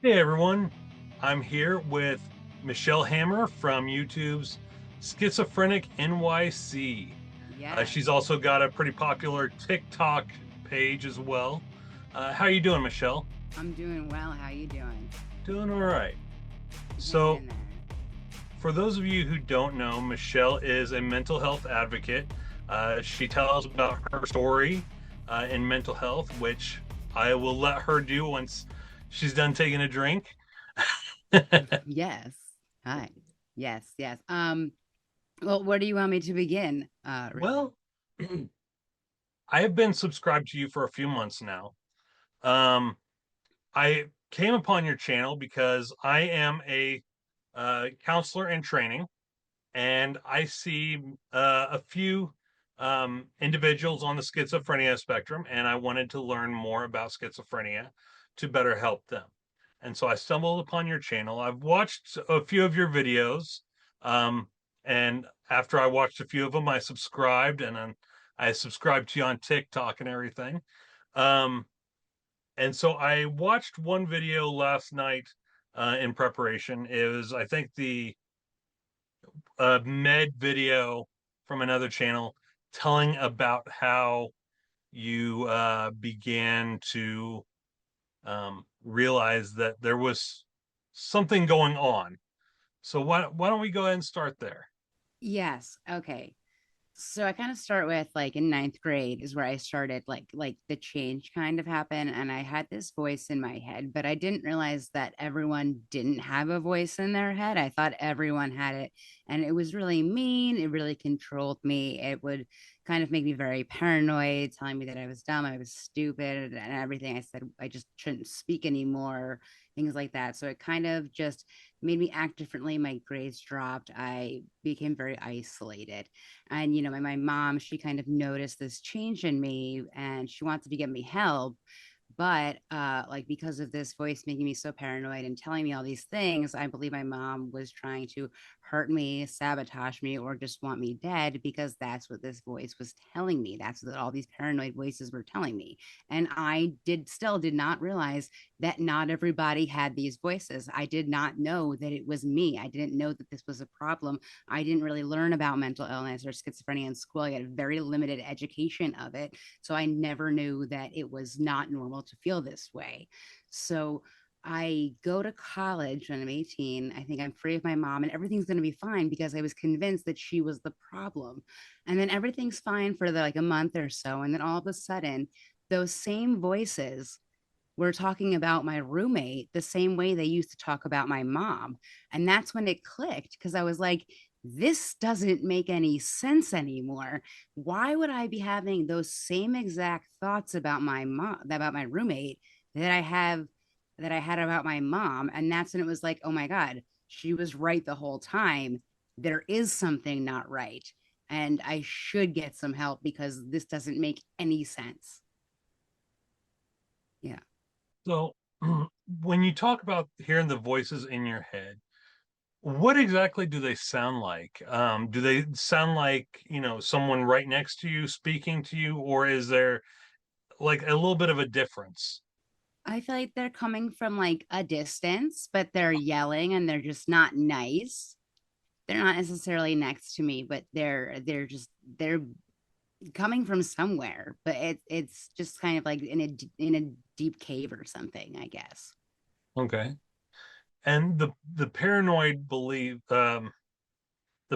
Hey everyone, I'm here with Michelle Hammer from YouTube's Schizophrenic.NYC. Yes, She's also got a pretty popular TikTok page as well. How you doing, Michelle? I'm doing well. How you doing? Doing all right. Hanging So, in there. for those of you who don't know, Michelle is a mental health advocate. She tells about her story in mental health, which I will let her do once she's done taking a drink. Yes. Hi. Yes, yes. Well, where do you want me to begin? Really? Well, I have been subscribed to you for a few months now. Um, I came upon your channel because I am a counselor in training, and I see a few individuals on the schizophrenia spectrum, and I wanted to learn more about schizophrenia to better help them. And so I stumbled upon your channel. I've watched a few of your videos, um, and after I watched a few of them, I subscribed, and then I subscribed to you on TikTok and everything. Um, and so I watched one video last night in preparation. It was, I think, the med video from another channel telling about how you began to realize that there was something going on. So why don't we go ahead and start there? Yes. Okay. So I kind of start with like in ninth grade is where I started like the change kind of happened, and I had this voice in my head, but I didn't realize that everyone didn't have a voice in their head. I thought everyone had it, and it was really mean. It really controlled me. It would kind of make me very paranoid, telling me that I was dumb, I was stupid, and everything. I said I just shouldn't speak anymore, things like that. So it kind of just made me act differently. My grades dropped. I became very isolated, and my mom, she kind of noticed this change in me, and she wanted to get me help, but like because of this voice making me so paranoid and telling me all these things, I believe my mom was trying to hurt me, sabotage me, or just want me dead, because that's what this voice was telling me. That's what all these paranoid voices were telling me. And I did not realize that not everybody had these voices. I did not know that it was me. I didn't know that this was a problem. I didn't really learn about mental illness or schizophrenia in school. I had a very limited education of it. So I never knew that it was not normal to feel this way. So I go to college when I'm 18. I think I'm free of my mom and everything's going to be fine, because I was convinced that she was the problem. And then everything's fine for like a month or so. And then all of a sudden, those same voices were talking about my roommate the same way they used to talk about my mom. And that's when it clicked, because I was like, this doesn't make any sense anymore. Why would I be having those same exact thoughts about my mom, about my roommate, that I had about my mom? And that's when it was like, oh my God, she was right the whole time. There is something not right. And I should get some help, because this doesn't make any sense. Yeah. So when you talk about hearing the voices in your head, what exactly do they sound like? Do they sound like, someone right next to you speaking to you, or is there like a little bit of a difference? I feel like they're coming from like a distance, but they're yelling and they're just not nice. They're not necessarily next to me, but they're coming from somewhere. But it's just kind of like in a deep cave or something, I guess. Okay. And the paranoid belief, the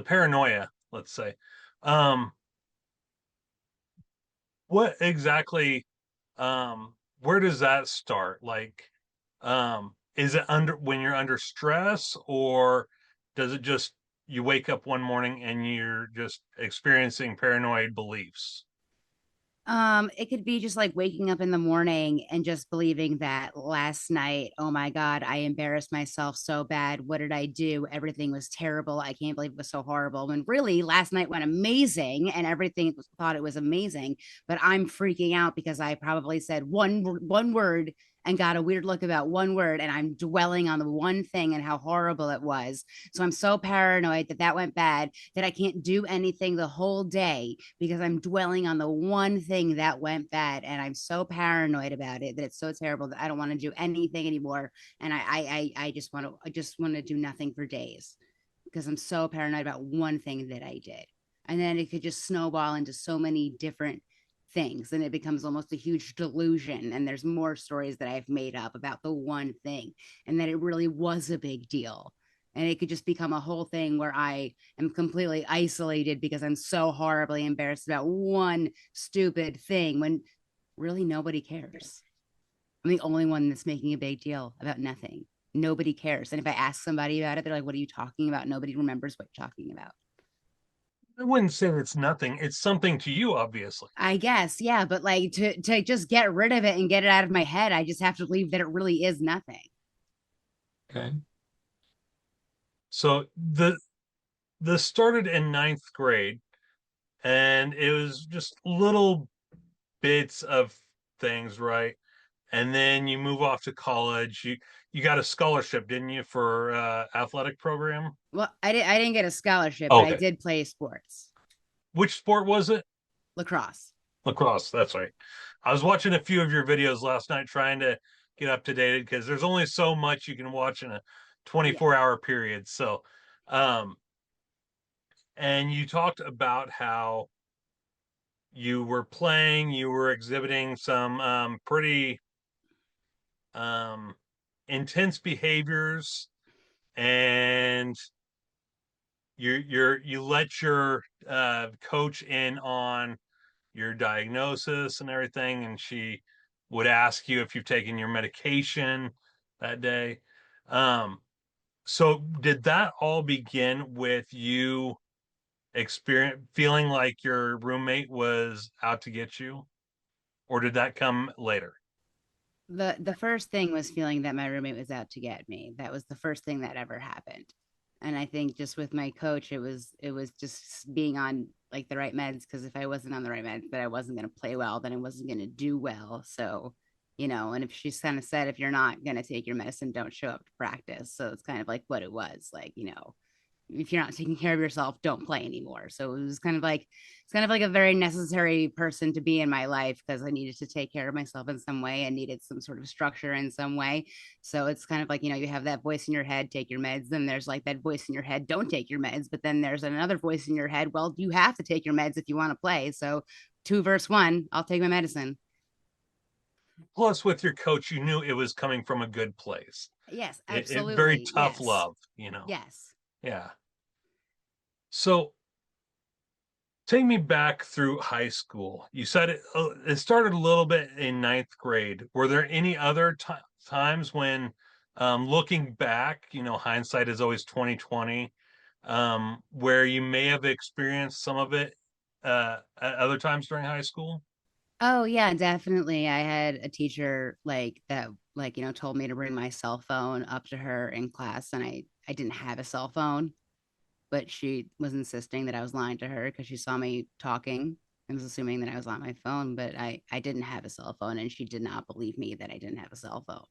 paranoia, let's say, um, what exactly, where does that start? Like, is it under when you're under stress, or does it just you wake up one morning and you're just experiencing paranoid beliefs? It could be just like waking up in the morning and just believing that last night, oh my God, I embarrassed myself so bad. What did I do? Everything was terrible. I can't believe it was so horrible. When really last night went amazing and everything thought it was amazing, but I'm freaking out because I probably said one word and got a weird look about one word, and I'm dwelling on the one thing and how horrible it was. So I'm so paranoid that that went bad that I can't do anything the whole day because I'm dwelling on the one thing that went bad, and I'm so paranoid about it that it's so terrible that I don't want to do anything anymore. And I just want to do nothing for days because I'm so paranoid about one thing that I did. And then it could just snowball into so many different things, and it becomes almost a huge delusion. And there's more stories that I've made up about the one thing and that it really was a big deal. And it could just become a whole thing where I am completely isolated because I'm so horribly embarrassed about one stupid thing when really nobody cares. I'm the only one that's making a big deal about nothing. Nobody cares. And if I ask somebody about it, they're like, what are you talking about? Nobody remembers what you're talking about. I wouldn't say it's nothing. It's something to you, obviously. I guess, yeah, but like to just get rid of it and get it out of my head, I just have to believe that it really is nothing. Okay. So the started in ninth grade, and it was just little bits of things, right? And then you move off to college. You got a scholarship, didn't you, for athletic program? Well, I didn't get a scholarship, but I Okay. did play sports. Which sport was it? Lacrosse. Lacrosse. That's right. I was watching a few of your videos last night trying to get up to date because there's only so much you can watch in a Yeah. 24-hour period. So, um, and you talked about how you were playing, you were exhibiting some pretty um, intense behaviors, and you let your coach in on your diagnosis and everything, and she would ask you if you've taken your medication that day. Um, so did that all begin with you experience feeling like your roommate was out to get you, or did that come later? The first thing was feeling that my roommate was out to get me. That was the first thing that ever happened. And I think just with my coach, it was just being on like the right meds, because if I wasn't on the right meds, that I wasn't going to play well, then I wasn't going to do well. So, and if she's kind of said, if you're not going to take your medicine, don't show up to practice. So it's kind of like what it was like, if you're not taking care of yourself, don't play anymore. So it was kind of like a very necessary person to be in my life because I needed to take care of myself in some way and needed some sort of structure in some way. So it's kind of like, you have that voice in your head, take your meds. Then there's like that voice in your head, don't take your meds. But then there's another voice in your head, well, you have to take your meds if you want to play. So 2 versus 1, I'll take my medicine. Plus, with your coach, you knew it was coming from a good place. Yes, It very absolutely. tough Yes. love. Yes. Yeah. So take me back through high school. You said it started a little bit in ninth grade. Were there any other times when, looking back, hindsight is always 2020, where you may have experienced some of it at other times during high school? Oh yeah, definitely. I had a teacher like that, like, told me to bring my cell phone up to her in class, and I didn't have a cell phone, but she was insisting that I was lying to her because she saw me talking and was assuming that I was on my phone, but I didn't have a cell phone, and she did not believe me that I didn't have a cell phone.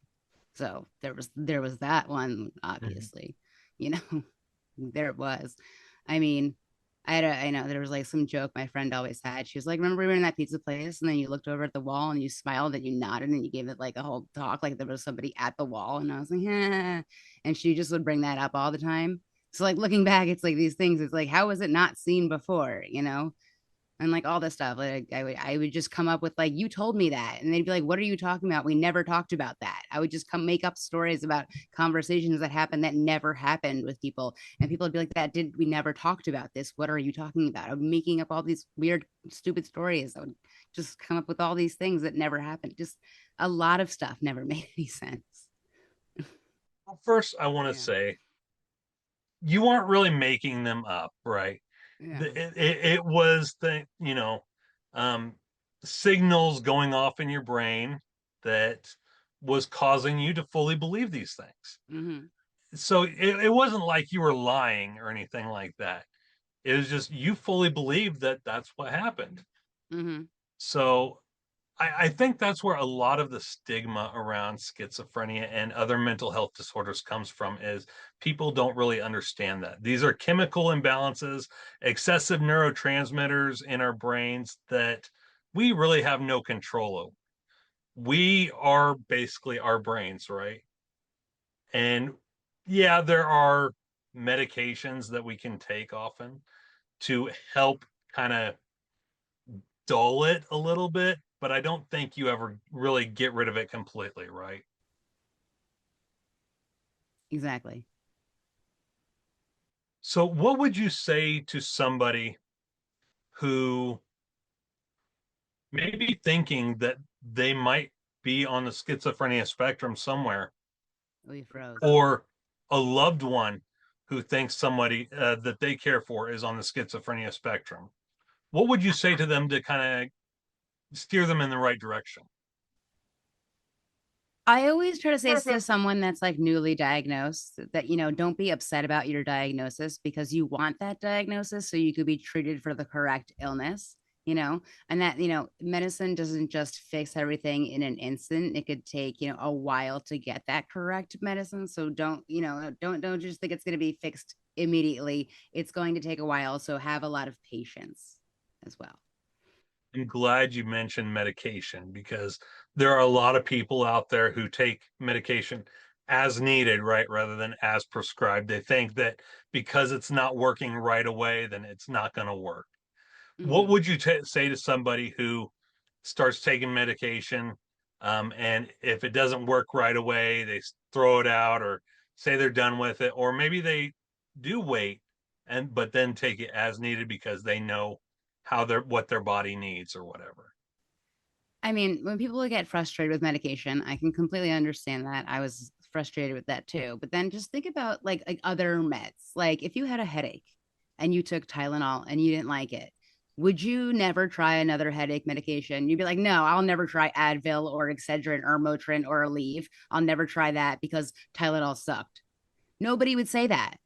So there was that one, Mhm. obviously, you know, there it was. I mean, I know there was like some joke my friend always had. She was like, remember we were in that pizza place and then you looked over at the wall and you smiled and you nodded and you gave it like a whole talk, like there was somebody at the wall. And I was like, yeah. And she just would bring that up all the time. So like looking back, it's like these things, it's like, how was it not seen before, and like all this stuff. Like I would just come up with like, you told me that, and they'd be like, what are you talking about? We never talked about that. I would just come make up stories about conversations that happened that never happened with people, and people would be like, that did we never talked about this? What are you talking about? I'm making up all these weird, stupid stories. I would just come up with all these things that never happened. Just a lot of stuff never made any sense. Well, first, I want to Yeah, say you aren't really making them up, right? yeah. It was um, signals going off in your brain that was causing you to fully believe these things. Mm-hmm. So it wasn't like you were lying or anything like that. It was just you fully believed that that's what happened. Mm-hmm. So I think that's where a lot of the stigma around schizophrenia and other mental health disorders comes from, is people don't really understand that these are chemical imbalances, excessive neurotransmitters in our brains that we really have no control over. We are basically our brains, right? And yeah, there are medications that we can take often to help kind of dull it a little bit, but I don't think you ever really get rid of it completely, right? Exactly. So, what would you say to somebody who may be thinking that they might be on the schizophrenia spectrum somewhere, We froze. or a loved one who thinks somebody that they care for is on the schizophrenia spectrum? What would you say to them to kind of steer them in the right direction? I always try to say this to someone that's like newly diagnosed that, don't be upset about your diagnosis because you want that diagnosis so you could be treated for the correct illness, and that, medicine doesn't just fix everything in an instant. It could take, a while to get that correct medicine. So don't just think it's going to be fixed immediately. It's going to take a while. So have a lot of patience as well. I'm glad you mentioned medication, because there are a lot of people out there who take medication as needed, right? Rather than as prescribed. They think that because it's not working right away, then it's not going to work. What Hmm. would you say to somebody who starts taking medication, and if it doesn't work right away, they throw it out or say they're done with it, or maybe they do wait and but then take it as needed because they know what their body needs or whatever. I mean, when people get frustrated with medication, I can completely understand that. I was frustrated with that too. But then just think about like other meds. Like if you had a headache and you took Tylenol and you didn't like it, would you never try another headache medication? You'd be like, no, I'll never try Advil or Excedrin or Motrin or Aleve. I'll never try that because Tylenol sucked. Nobody would say that.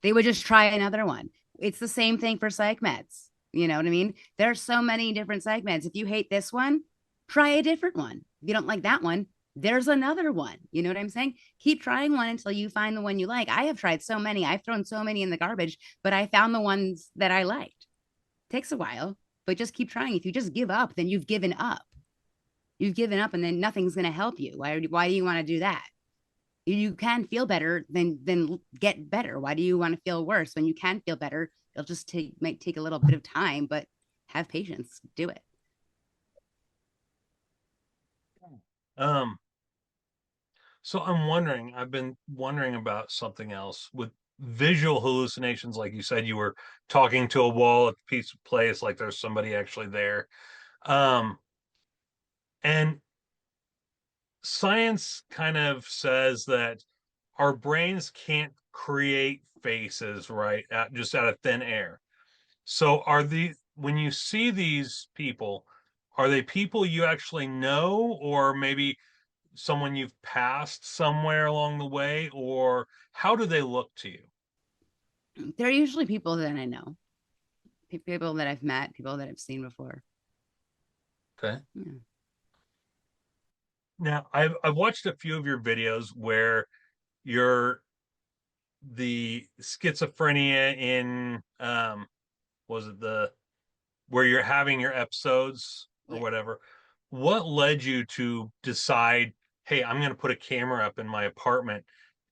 They would just try another one. It's the same thing for psych meds. You know what I mean? There's so many different psych meds. If you hate this one, try a different one. If you don't like that one, there's another one. You know what I'm saying? Keep trying one until you find the one you like. I have tried so many. I've thrown so many in the garbage, but I found the ones that I liked. Takes a while, but just keep trying. If you just give up, then you've given up. You've given up and then nothing's going to help you. Why do you want to do that? You can feel better, then get better. Why do you want to feel worse when you can feel better? It'll just might take a little bit of time, but have patience. Do it. Um, so I've been wondering about something else with visual hallucinations. Like you said, you were talking to a wall at the pizza place, like there's somebody actually there. Um, and science kind of says that our brains can't create faces, right? Just out of thin air. So when you see these people, are they people you actually know, or maybe someone you've passed somewhere along the way, or how do they look to you? They're usually people that I know, people that I've met, people that I've seen before. Okay. Yeah. Now, I've watched a few of your videos where you're the schizophrenia in was it the where you're having your episodes or Yeah. whatever. What led you to decide, hey, I'm going to put a camera up in my apartment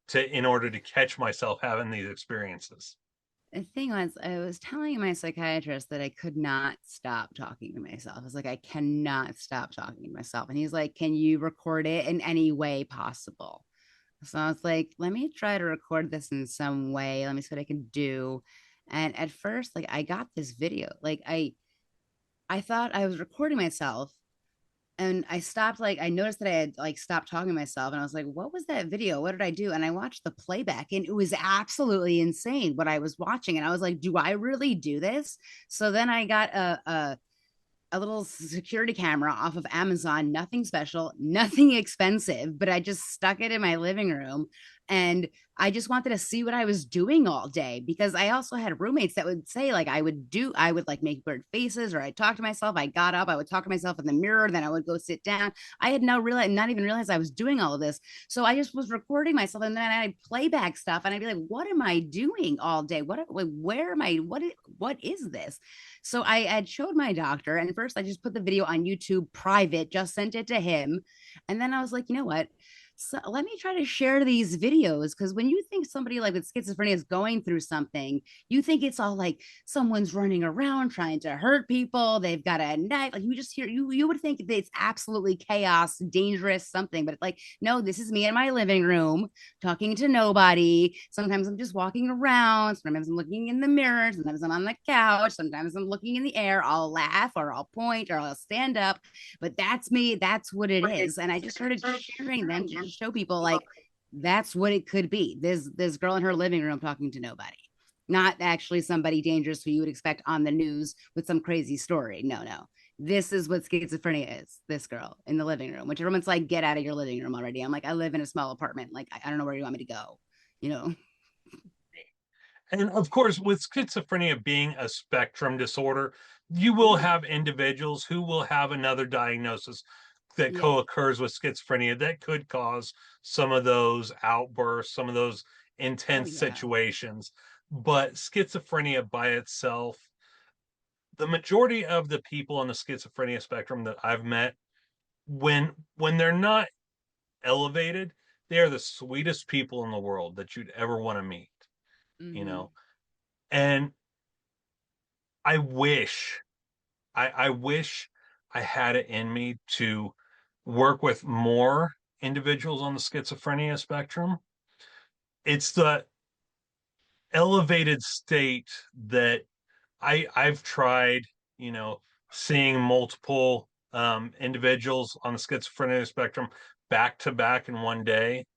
to in order to catch myself having these experiences? The thing was, I was telling my psychiatrist that I could not stop talking to myself. I was like, I cannot stop talking to myself. And he's like, can you record it in any way possible? So I was like, let me try to record this in some way. Let me see what I can do. And at first, like I got this video. Like I thought I was recording myself and I stopped, like I noticed that I had like stopped talking to myself and I was like, what was that video? What did I do? And I watched the playback and it was absolutely insane what I was watching. And I was like, do I really do this? So then I got a little security camera off of Amazon, nothing special, nothing expensive, but I just stuck it in my living room. And I just wanted to see what I was doing all day, because I also had roommates that would say, like, I would like make weird faces, or I'd talk to myself. I got up, I would talk to myself in the mirror, then I would go sit down. I had not even realized I was doing all of this. So I just was recording myself, and then I'd play back stuff, and I'd be like, what am I doing all day? Where am I? What is this? So I had showed my doctor, and first I just put the video on YouTube private, just sent it to him. And then I was like, you know what? So let me try to share these videos, because when you think somebody like with schizophrenia is going through something, you think it's all like someone's running around trying to hurt people. They've got a knife. Like you just hear you would think that it's absolutely chaos, dangerous, something. But like, no, this is me in my living room talking to nobody. Sometimes I'm just walking around. Sometimes I'm looking in the mirror. Sometimes I'm on the couch. Sometimes I'm looking in the air. I'll laugh or I'll point or I'll stand up. But that's me. That's what it is. And I just started sharing them to show people, like, that's what it could be. This girl in her living room talking to nobody, not actually somebody dangerous who you would expect on the news with some crazy story. No, this is what schizophrenia is. This girl in the living room, which everyone's like, get out of your living room already. I'm like, I live in a small apartment. Like, I don't know where you want me to go, you know. And of course, with schizophrenia being a spectrum disorder, you will have individuals who will have another diagnosis that Yeah. co-occurs with schizophrenia that could cause some of those outbursts, some of those Oh intense yeah. situations. But schizophrenia by itself, the majority of the people on the schizophrenia spectrum that I've met, when they're not elevated, they are the sweetest people in the world that you'd ever want to meet, you Mm-hmm. know. And I wish, I wish I had it in me to work with more individuals on the schizophrenia spectrum. It's the elevated state that I've tried, you know, seeing multiple individuals on the schizophrenia spectrum back to back in one day,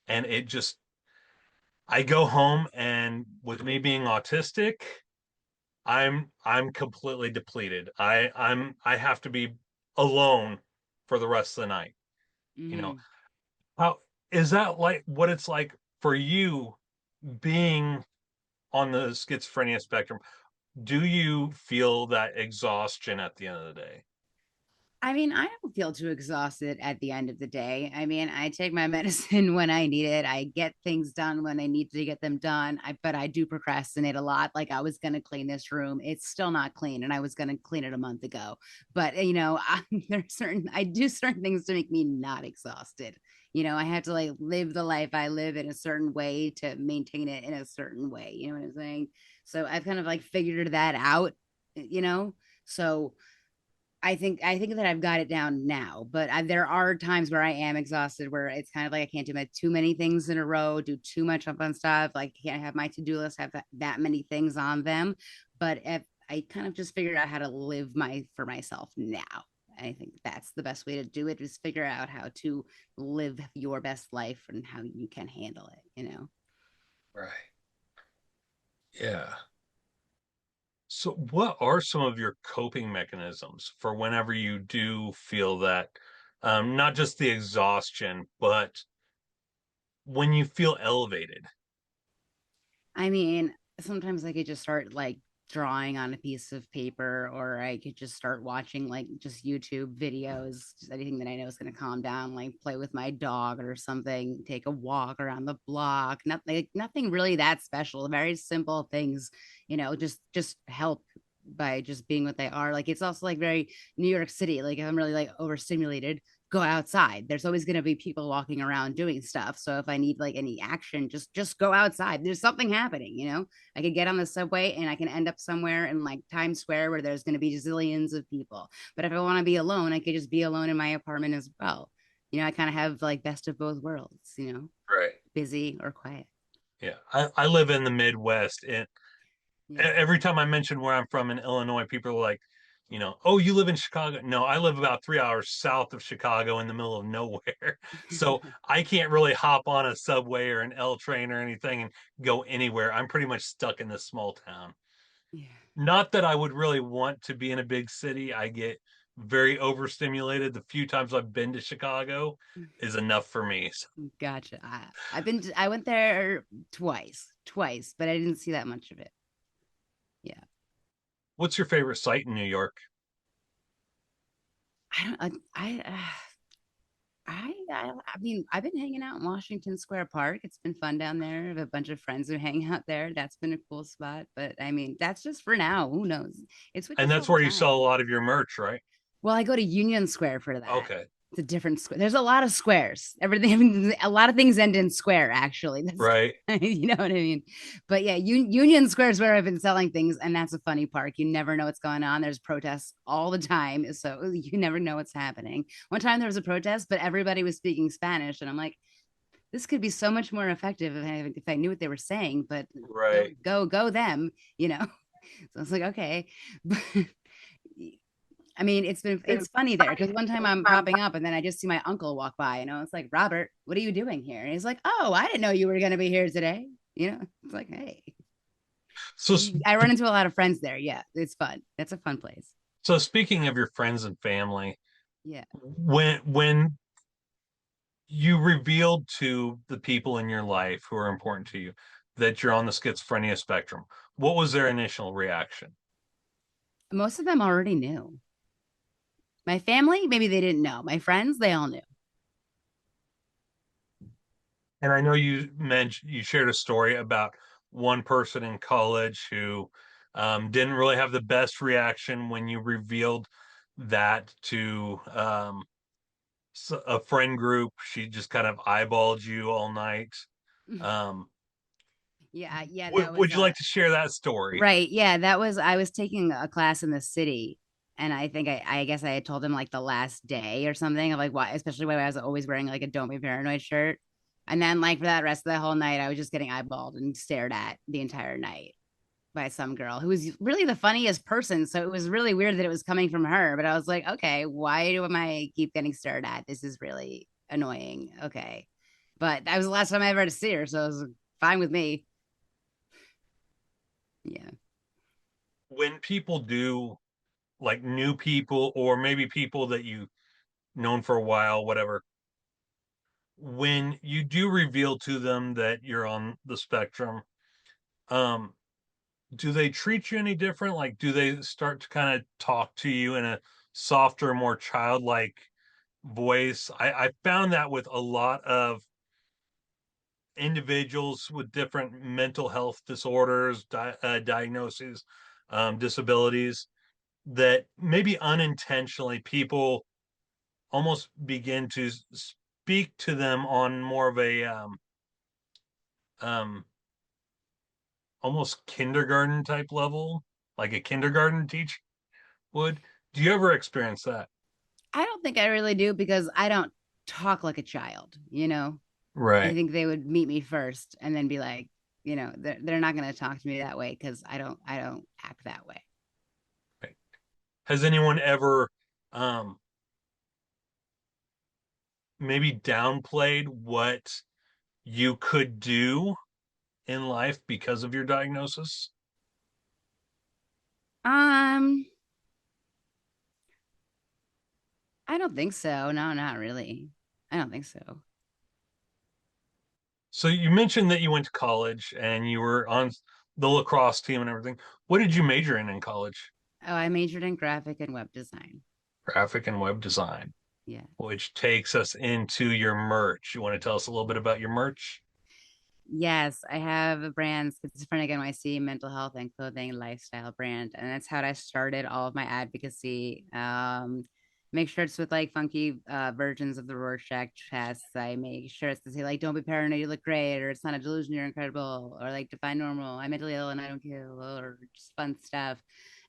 and it just, I go home, and with me being autistic, I'm completely depleted. I have to be alone for the rest of the night. You know, Mm-hmm. how is that like what it's like for you being on the schizophrenia spectrum? Do you feel that exhaustion at the end of the day? I mean, I don't feel too exhausted at the end of the day. I mean, I take my medicine when I need it. I get things done when I need to get them done. But I do procrastinate a lot. Like, I was going to clean this room. It's still not clean, and I was going to clean it a month ago. But, I do certain things to make me not exhausted. I have to like live the life I live in a certain way to maintain it in a certain way. You know what I'm saying? So I've kind of like figured that out, you know? So, I think that I've got it down now, but there are times where I am exhausted, where it's kind of like I can't do too many things in a row, do too much up on stuff. Like, I can't have my to-do list have that many things on them. But if I kind of just figured out how to live for myself now. I think that's the best way to do it, is figure out how to live your best life and how you can handle it. Right. Yeah. So, what are some of your coping mechanisms for whenever you do feel that, not just the exhaustion, but when you feel elevated? I mean, sometimes I could just start like drawing on a piece of paper, or I could just start watching like just YouTube videos, just anything that I know is going to calm down, like play with my dog or something, take a walk around the block. Nothing really that special. Very simple things, just help by just being what they are. Like, it's also like very New York City. Like, if I'm really like overstimulated, go outside. There's always going to be people walking around doing stuff. So if I need like any action, just go outside. There's something happening. I could get on the subway and I can end up somewhere in like Times Square where there's going to be zillions of people. But if I want to be alone, I could just be alone in my apartment as well. I kind of have like best of both worlds, Right. busy or quiet. Yeah. I live in the Midwest, and Yeah. every time I mention where I'm from in Illinois, people are like, oh, you live in Chicago. No, I live about 3 hours south of Chicago in the middle of nowhere. So I can't really hop on a subway or an L train or anything and go anywhere. I'm pretty much stuck in this small town. Yeah. Not that I would really want to be in a big city. I get very overstimulated. The few times I've been to Chicago is enough for me. So Gotcha. I went there twice, but I didn't see that much of it. Yeah. what's your favorite site in New York? I don't, I mean, I've been hanging out in Washington Square Park. It's been fun down there. I have a bunch of friends who hang out there. That's been a cool spot. But I mean, that's just for now. Who knows? It And switches that's over where you sell a time. lot of your merch, right? Well, I go to Union Square for that. Okay. It's a different square. There's a lot of squares. Everything, a lot of things end in square. Actually, that's Right. you know what I mean. But yeah, Union Square is where I've been selling things, and that's a funny park. You never know what's going on. There's protests all the time, so you never know what's happening. One time there was a protest, but everybody was speaking Spanish, and I'm like, this could be so much more effective if I knew what they were saying. But Right. go them, you know. So I was like, okay. But I mean, it's funny there because one time I'm popping up and then I just see my uncle walk by, and I was like, Robert, what are you doing here? And he's like, oh, I didn't know you were gonna be here today. You know, it's like, hey. So I run into a lot of friends there. Yeah, it's fun. That's a fun place. so speaking of your friends and family, Yeah. when you revealed to the people in your life who are important to you that you're on the schizophrenia spectrum, what was their initial reaction? Most of them already knew. My family, maybe they didn't know. My friends, they all knew. And I know you shared a story about one person in college who didn't really have the best reaction when you revealed that to a friend group. She just kind of eyeballed you all night. Um, Yeah, that was would you like to share that story? right. Yeah, that was I was taking a class in the city, and I think I guess I had told him like the last day or something of like why, especially when I was always wearing like a "Don't Be Paranoid" shirt, and then like for that rest of the whole night, I was just getting eyeballed and stared at the entire night by some girl who was really the funniest person. So it was really weird that it was coming from her, but I was like, okay, why do I keep getting stared at? This is really annoying. Okay, but that was the last time I ever had to see her, so it was fine with me. Yeah. When people do, like, new people or maybe people that you known for a while, whatever, when you do reveal to them that you're on the spectrum, um, do they treat you any different? Like, do they start to kind of talk to you in a softer, more childlike voice? I found that with a lot of individuals with different mental health disorders, diagnoses, disabilities, that maybe unintentionally people almost begin to speak to them on more of a um, almost kindergarten type level, like a kindergarten teacher would. Do you ever experience that? I don't think I really do because I don't talk like a child, you know. I Right. think they would meet me first and then be like, you know, they're not going to talk to me that way because I don't act that way. Right. Has anyone ever um, maybe downplayed what you could do in life because of your diagnosis? Um, I don't think so. No, not really. I don't think so. So you mentioned that you went to college and you were on the lacrosse team and everything. What did you major in college? Oh, I majored in graphic and web design. Graphic and web design, Yeah. which takes us into your merch. You want to tell us a little bit about your merch? Yes, I have a brand, Schizophrenic.NYC, mental health and clothing lifestyle brand. And that's how I started all of my advocacy. Make shirts with like funky versions of the Rorschach tests. I make shirts that say like, don't be paranoid, you look great, or it's not a delusion, you're incredible, or like define normal, I'm mentally ill and I don't kill, or just fun stuff.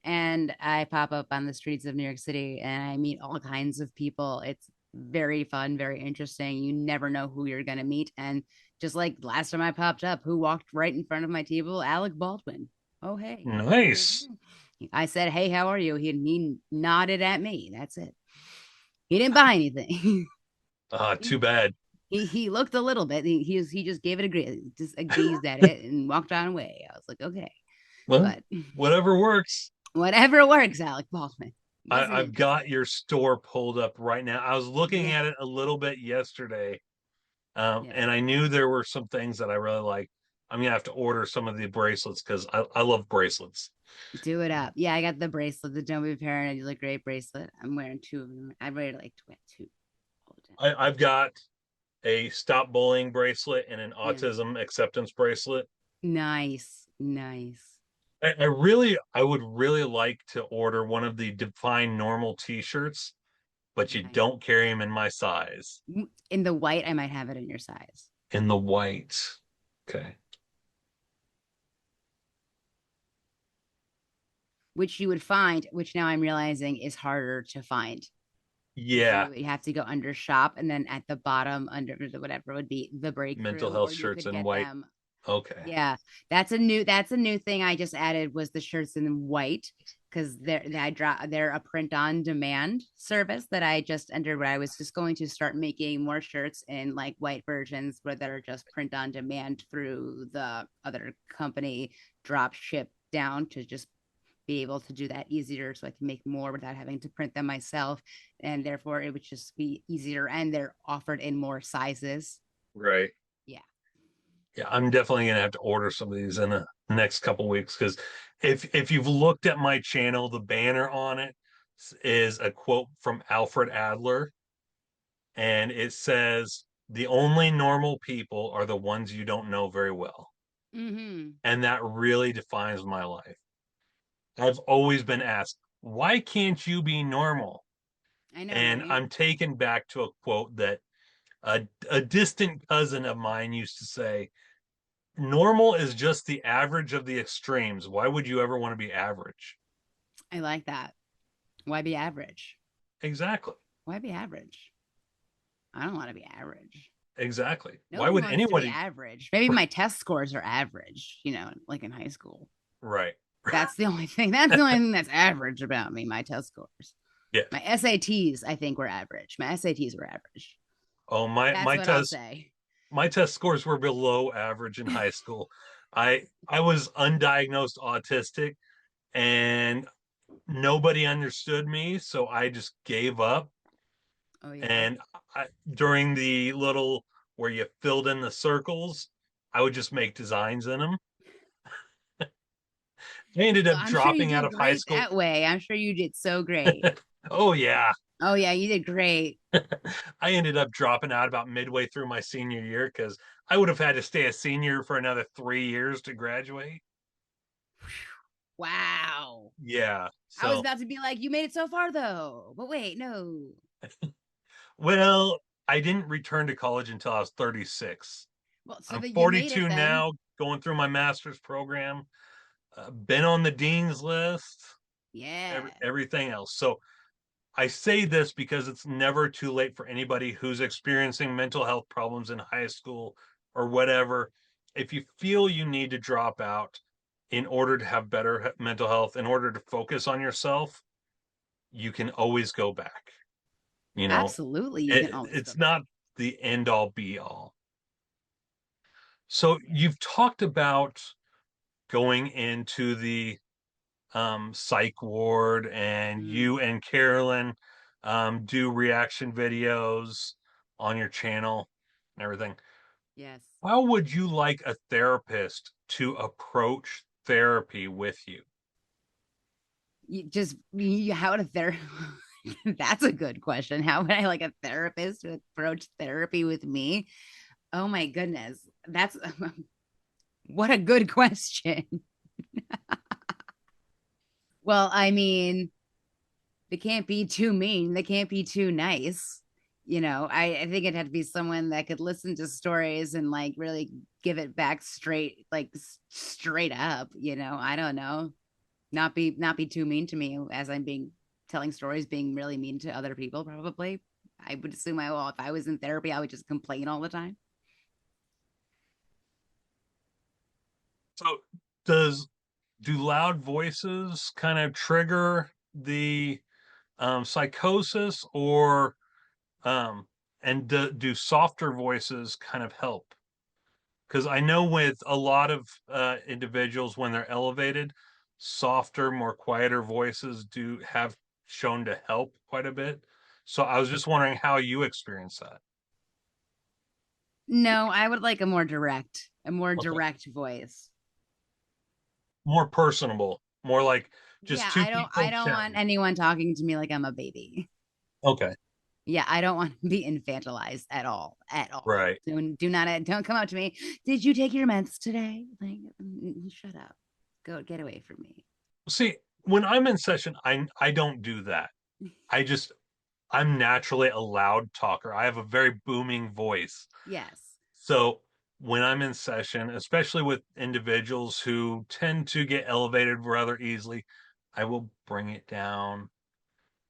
And I pop up on the streets of New York City and I meet all kinds of people. It's very fun, very interesting. You never know who you're going to meet. And just like last time I popped up, who walked right in front of my table? Alec Baldwin. Oh, hey. Nice. I said, hey, how are you? He nodded at me. That's it. He didn't buy anything. Too bad. He looked a little bit. He just gave it a just gazed at it and walked on away. I was like, okay. Well, but whatever works. whatever works, Alec Baldwin. Wasn't I've got interested. your store pulled up right now. I was looking Yeah. at it a little bit yesterday, Yeah. and I knew there were some things that I really like. I'm gonna have to order some of the bracelets because I love bracelets. Do it up. Yeah, I got the bracelet, the Don't Be Paranoid. You look great bracelet. I'm wearing two of them. I wear like two all the time. I've got a stop bullying bracelet and an Yeah. autism acceptance bracelet. Nice. Nice. I would really like to order one of the Define Normal t-shirts, but you Nice. don't carry them in my size. In the white, I might have it in your size. In the white. Okay. Which you would find, which now I'm realizing is harder to find. Because Yeah. you would have to go under shop and then at the bottom under the whatever would be the break Mental room, health or you shirts could in get white. them. Okay. Yeah, that's a new thing I just added was the shirts in white because they're a print on demand service that I just entered where I was just going to start making more shirts in like white versions where that are just print on demand through the other company drop ship down to just be able to do that easier so I can make more without having to print them myself. And therefore it would just be easier and they're offered in more sizes. Right. Yeah. Yeah, I'm definitely gonna have to order some of these in the next couple weeks because if you've looked at my channel, the banner on it is a quote from Alfred Adler, and it says, "The only normal people are the ones you don't know very well." Mm-hmm. And that really defines my life. I've always been asked, "Why can't you be normal?" I know, And right? I'm taken back to a quote that a distant cousin of mine used to say, normal is just the average of the extremes. Why would you ever want to be average? I like that. Why be average? Exactly. Why be average? I don't want to be average. Exactly. Why Nobody would wants to be anybody? average. Maybe my test scores are average, like in high school. Right. That's the only thing. That's the only thing that's average about me, my test scores. Yeah. My SATs, I think, were average. My SATs were average. Oh, my That's my what I'll test say. my test scores were below average in high school. I was undiagnosed autistic and nobody understood me, so I just gave up. Oh, yeah. And during the little where you filled in the circles, I would just make designs in them. I ended Well, up I'm sure you dropping out did of high great school. that way. I'm sure you did so great. Oh yeah. Oh, yeah, you did great. I ended up dropping out about midway through my senior year because I would have had to stay a senior for another 3 years to graduate. Wow. Yeah. I was So, about to be like, you made it so far, though. But wait, no. well, I didn't return to college until I was 36. Well, so I'm that you made it 42 then. now, going through my master's program, been on the dean's list, Yeah. everything else. So, I say this because it's never too late for anybody who's experiencing mental health problems in high school or whatever. If you feel you need to drop out in order to have better mental health, in order to focus on yourself, you can always go back. You know, Absolutely. You can always go it's back. not the end all be all. So you've talked about going into the psych ward, and Mm, you and Carolyn do reaction videos on your channel and everything. yes. How would you like a therapist to approach therapy with you? How would a therapist? That's a good question. How would I like a therapist to approach therapy with me? Oh my goodness. That's what a good question. Well, I mean, they can't be too mean. They can't be too nice. I think it had to be someone that could listen to stories and like really give it back straight, like straight up. I don't know. Not be too mean to me as I'm being telling stories, being really mean to other people. Probably, I would assume if I was in therapy, I would just complain all the time. So, does do loud voices kind of trigger the psychosis, or um, and do softer voices kind of help? Because I know with a lot of individuals, when they're elevated, softer, more quieter voices do have shown to help quite a bit. So I was just wondering how you experience that. No, I would like a more Okay. direct voice. More personable, more like just Yeah, two I people don't want chatting. anyone talking to me like I'm a baby. Okay. Yeah, I don't want to be infantilized at all. At all. Right. Do not don't come up to me. Did you take your meds today? Like, shut up. Go get away from me. See, when I'm in session, I don't do that. I just I'm naturally a loud talker. I have a very booming voice. Yes. So when I'm in session, especially with individuals who tend to get elevated rather easily, I will bring it down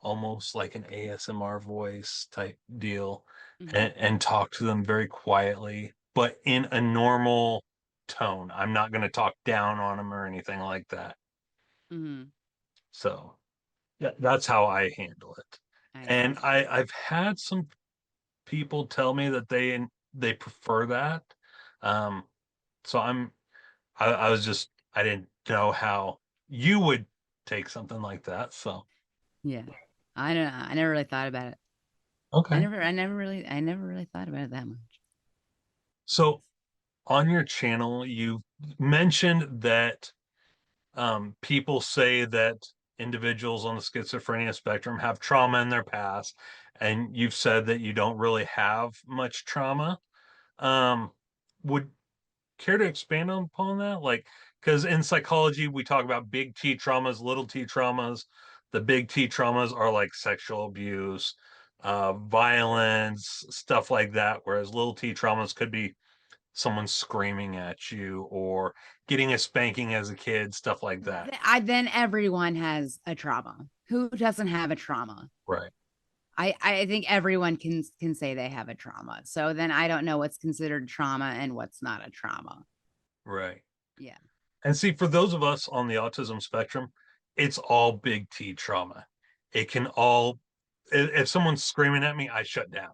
almost like an ASMR voice type deal Hmm. and talk to them very quietly, but in a normal tone. I'm not going to talk down on them or anything like that. Hmm. So yeah, that's how I handle it. I And see. I've had some people tell me that they prefer that. Um, so I was just I didn't know how you would take something like that. So Yeah. I don't know. I never really thought about it. okay. I never really thought about it that much. So on your channel, you mentioned that people say that individuals on the schizophrenia spectrum have trauma in their past, and you've said that you don't really have much trauma. Um, would care to expand upon that? Like, because in psychology, we talk about big T traumas, little T traumas. The big T traumas are like sexual abuse, violence, stuff like that, whereas little T traumas could be someone screaming at you or getting a spanking as a kid, stuff like that. Then everyone has a trauma. Who doesn't have a trauma? Right. I think everyone can say they have a trauma. So then I don't know what's considered trauma and what's not a trauma. Right. Yeah. And see, for those of us on the autism spectrum, it's all big T trauma. It can all, if someone's screaming at me, I shut down.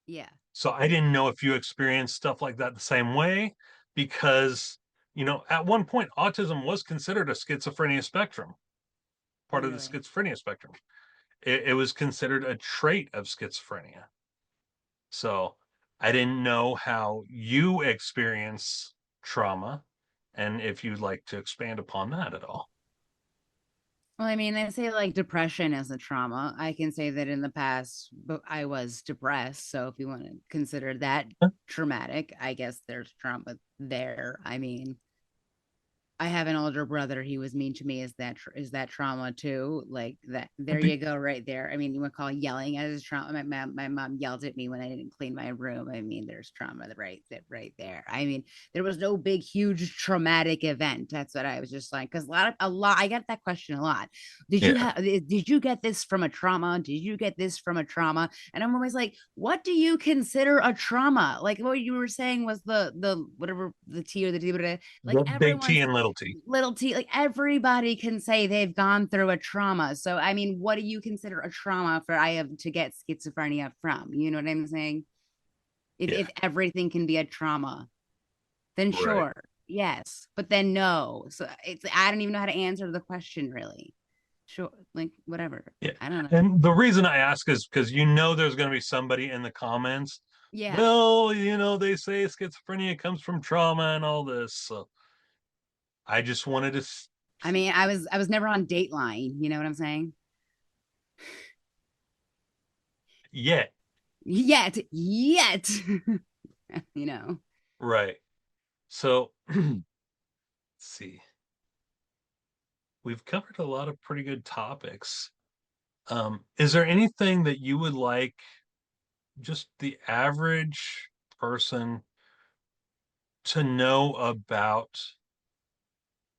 Yeah. So I didn't know if you experienced stuff like that the same way, because, at one point, autism was considered a schizophrenia spectrum, part of the Really. schizophrenia spectrum. It was considered a trait of schizophrenia. So I didn't know how you experience trauma and if you'd like to expand upon that at all. Well, I mean, they say like depression is a trauma. I can say that in the past, but I was depressed. So if you want to consider that traumatic, I guess there's trauma there. I mean, I have an older brother. He was mean to me. Is that trauma too? Like that. There you go, right there. I mean, you would call yelling as trauma. My mom yelled at me when I didn't clean my room. I mean, there's trauma right there. I mean, there was no big, huge traumatic event. That's what I was just like. Because a lot. I get that question a lot. Yeah. Did you get this from a trauma? Did you get this from a trauma? And I'm always like, what do you consider a trauma? Like what you were saying was the whatever the T or the D, like The big T everyone's and little T. little T, like everybody can say they've gone through a trauma. So, I mean, what do you consider a trauma for I have to get schizophrenia from? You know what I'm saying? Yeah. If everything can be a trauma, then Right. sure, yes, but then no. So it's I don't even know how to answer the question really. Sure, like whatever. Yeah. I don't know. And the reason I ask is because there's going to be somebody in the comments. Yeah. Well, they say schizophrenia comes from trauma and all this. So I just wanted to, I mean, I was never on Dateline. You know what I'm saying? yeah, Yet, you know. right. So let's see. We've covered a lot of pretty good topics. Is there anything that you would like just the average person to know about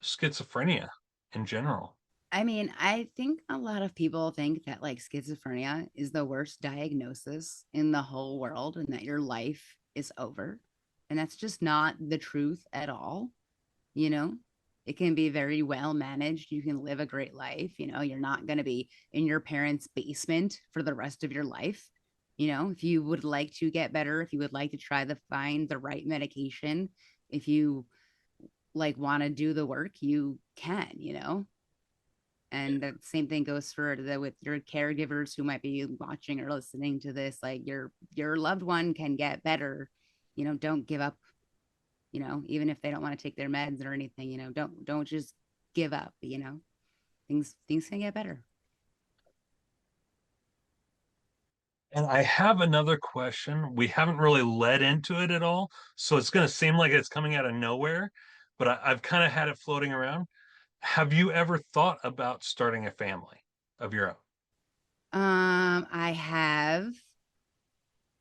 schizophrenia in general? I mean, I think a lot of people think that like schizophrenia is the worst diagnosis in the whole world and that your life is over. And that's just not the truth at all. You know, it can be very well managed. You can live a great life. You know, you're not going to be in your parents' basement for the rest of your life. If you would like to get better, if you would like to try to find the right medication, if you like want to do the work, you can. And the same thing goes for with your caregivers who might be watching or listening to this. Like your loved one can get better. Don't give up. Even if they don't want to take their meds or anything. Don't just give up. Things can get better. And I have another question. We haven't really led into it at all, so it's going to seem like it's coming out of nowhere, but I've kind of had it floating around. Have you ever thought about starting a family of your own? I have,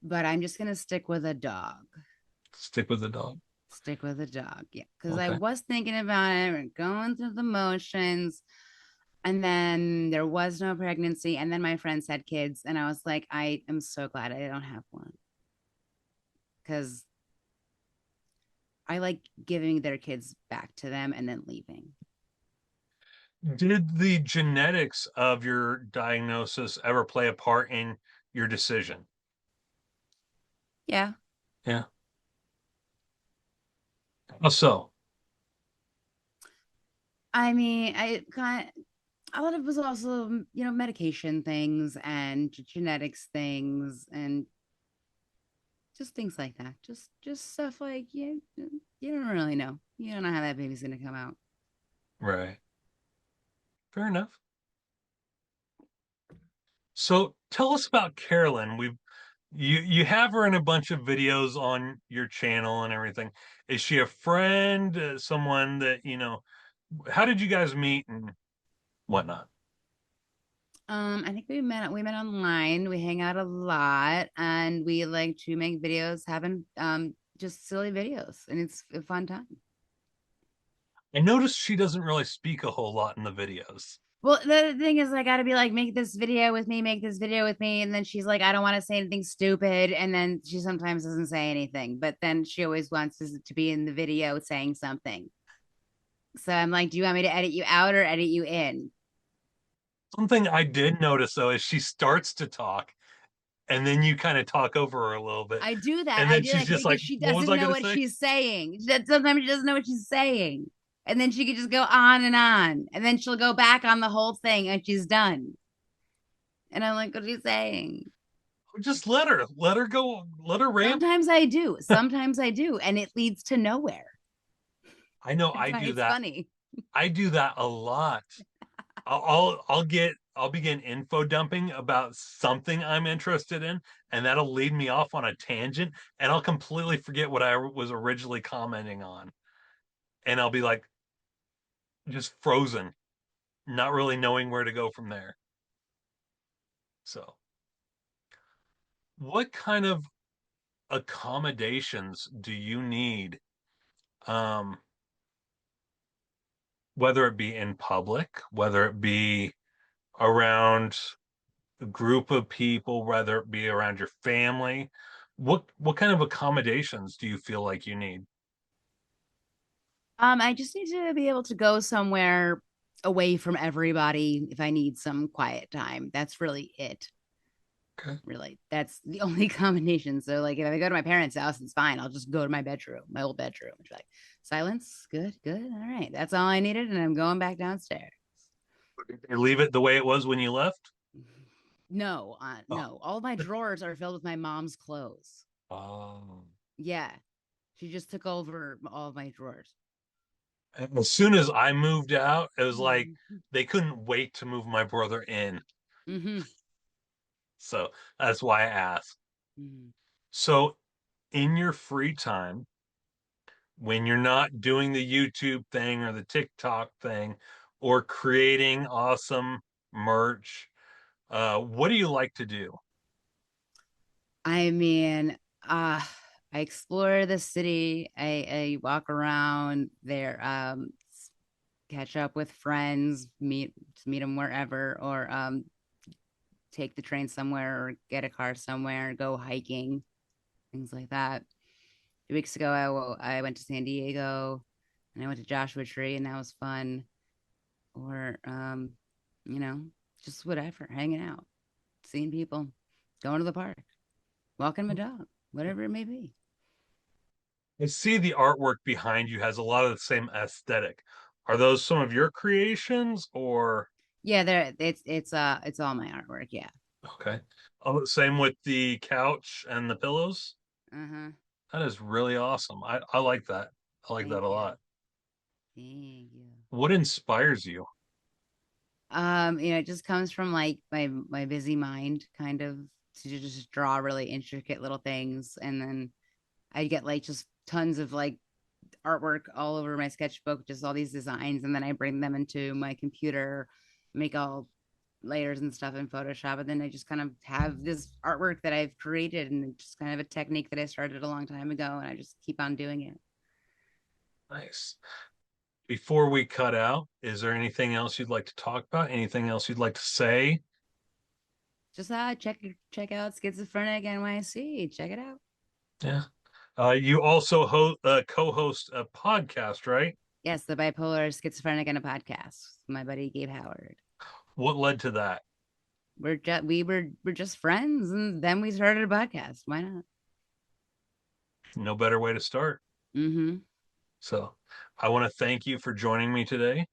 but I'm just gonna stick with a dog. Stick with the dog. Stick with a dog, yeah. Because I Okay. was thinking about it and going through the motions, and then there was no pregnancy, and then my friends had kids, and I was like, I am so glad I don't have one because I like giving their kids back to them and then leaving. Did the genetics of your diagnosis ever play a part in your decision? Yeah. Yeah. How so? I mean, I kind of, a lot of it was also, medication things and genetics things and just things like that. Just stuff like you don't really know. You don't know how that baby's gonna come out. Right. Fair enough. So tell us about Carolyn. You have her in a bunch of videos on your channel and everything. Is she a friend, someone that, how did you guys meet and whatnot? I think we met online. We hang out a lot, and we like to make videos, having just silly videos, and it's a fun time. I noticed she doesn't really speak a whole lot in the videos. Well, the thing is, I got to be like, make this video with me, make this video with me. And then she's like, I don't want to say anything stupid. And then she sometimes doesn't say anything, but then she always wants to be in the video saying something. So I'm like, do you want me to edit you out or edit you in? Something I did notice though is she starts to talk and then you kind of talk over her a little bit. I do that. And I then do she's that just like, because she what was doesn't I know going to what say? she's saying. Sometimes she doesn't know what she's saying. And then she could just go on and on. And then she'll go back on the whole thing and she's done. And I'm like, what are you saying? Just let her go, let her ramble. Sometimes I do. Sometimes I do. And it leads to nowhere. I know That's I why do it's that. funny. I do that a lot. I'll begin info dumping about something I'm interested in, and that'll lead me off on a tangent, and I'll completely forget what I was originally commenting on, and I'll be like just frozen, not really knowing where to go from there. So, what kind of accommodations do you need? Um, whether it be in public, whether it be around a group of people, whether it be around your family. What kind of accommodations do you feel like you need? I just need to be able to go somewhere away from everybody if I need some quiet time. That's really it. Okay. Really. That's the only combination. So like if I go to my parents' house, it's fine. I'll just go to my bedroom, my old bedroom. It's like silence, good, good. All right. That's all I needed. And I'm going back downstairs. Leave it the way it was when you left? No, Oh. no. All my drawers are filled with my mom's clothes. Oh. Yeah. She just took over all of my drawers. As soon as I moved out, it was like Mm-hmm. they couldn't wait to move my brother in. Mm-hmm. So that's why I asked. Mm-hmm. So in your free time, when you're not doing the YouTube thing or the TikTok thing or creating awesome merch, what do you like to do? I mean, I explore the city. I walk around there, catch up with friends, meet them wherever, or take the train somewhere, or get a car somewhere, go hiking, things like that. 2 weeks ago, I went to San Diego, and I went to Joshua Tree, and that was fun. Or you know, just whatever, hanging out, seeing people, going to the park. walking my dog, whatever it may be. I see the artwork behind you has a lot of the same aesthetic. Are those some of your creations or Yeah, it's all my artwork. Yeah. okay? Oh, same with the couch and the pillows. Uh-huh. That is really awesome. I like that. I like that Thank a you. lot. Thank you. What inspires you? It just comes from like my busy mind kind of to just draw really intricate little things. And then I get like just tons of like artwork all over my sketchbook, just all these designs, and then I bring them into my computer, make all layers and stuff in Photoshop, and then I just kind of have this artwork that I've created, and it's just kind of a technique that I started a long time ago, and I just keep on doing it. Nice. Before we cut out, is there anything else you'd like to talk about? Anything else you'd like to say? Just check out Schizophrenic NYC. Check it out. Yeah. You also co-host a podcast, right? Yes, the bipolar schizophrenic and a podcast. My buddy Gabe Howard. What led to that? We're just friends, and then we started a podcast. Why not? No better way to start. Mm-hmm. So I want to thank you for joining me today.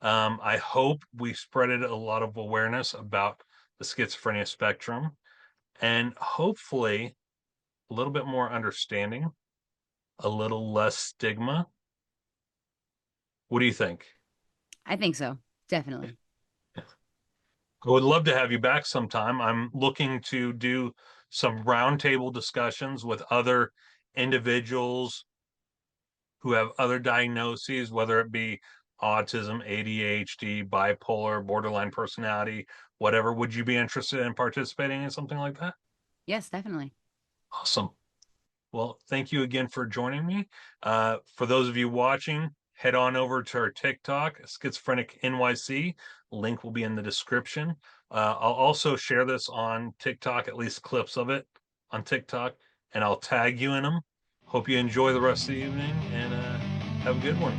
I hope we spreaded a lot of awareness about the schizophrenia spectrum and hopefully a little bit more understanding, a little less stigma. What do you think? I think so. Definitely. I would love to have you back sometime. I'm looking to do some roundtable discussions with other individuals who have other diagnoses, whether it be autism, ADHD, bipolar, borderline personality, whatever. Would you be interested in participating in something like that? Yes, definitely. Awesome. Well, thank you again for joining me. For those of you watching, head on over to our TikTok, Schizophrenic NYC. Link will be in the description. I'll also share this on TikTok, at least clips of it on TikTok, and I'll tag you in them. Hope you enjoy the rest of the evening and have a good one.